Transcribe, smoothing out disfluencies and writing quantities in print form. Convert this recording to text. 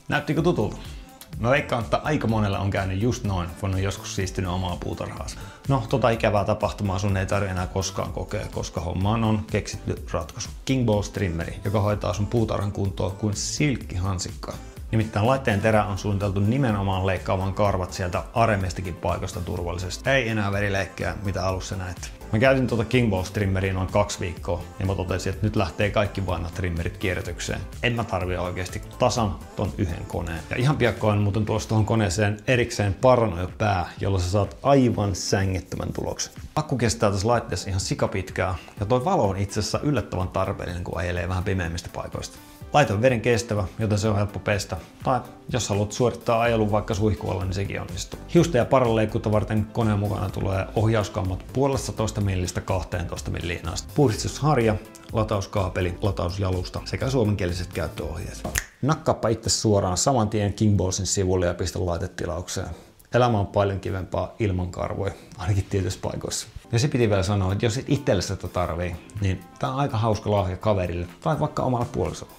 Näyttikö tutulta? Mä veikkaan, että aika monella on käynyt just noin, kun on joskus siistinyt omaa puutarhaansa. No, tota ikävää tapahtumaa sun ei tarvitse enää koskaan kokea, koska hommaan on keksitty ratkaisu. King Balls Trimmeri, joka hoitaa sun puutarhan kuntoa kuin silkkihansikkaa. Nimittäin laitteen terä on suunniteltu nimenomaan leikkaamaan karvat sieltä aremmistakin paikasta turvallisesti. Ei enää verileikkejä, mitä alussa näet. Mä käytin tuota King Balls Trimmeria noin 2 viikkoa ja mä totesin, että nyt lähtee kaikki vanhat trimmerit kierrätykseen. En mä tarvii oikeesti tasan ton yhden koneen. Ja ihan piakkoin muuten tuossa tuohon koneeseen erikseen paranoja-pää, jolla sä saat aivan sängettömän tuloksen. Akku kestää tässä laitteessa ihan sikapitkää ja toi valo on itse asiassa yllättävän tarpeellinen, kun ajelee vähän pimeämmistä paikoista. Laite on veden kestävä, joten se on helppo pestä. Tai jos haluat suorittaa ajelun vaikka suihkualla, niin sekin onnistuu. Hiusten ja parranleikkuutta varten koneen mukana tulee ohjauskammat 1,5 millistä 12 milliin asti. Puhdistusharja, latauskaapeli, latausjalusta sekä suomenkieliset käyttöohjeet. Nakkaappa itse suoraan saman tien King Ballsin sivulle ja pistä laitetilaukseen. Elämä on paljon kivempaa ilman karvoja, ainakin tietyissä paikoissa. Ja se piti vielä sanoa, että jos et itselle sitä tarvii, niin tää on aika hauska lahja kaverille tai vaikka omalle puolisolle.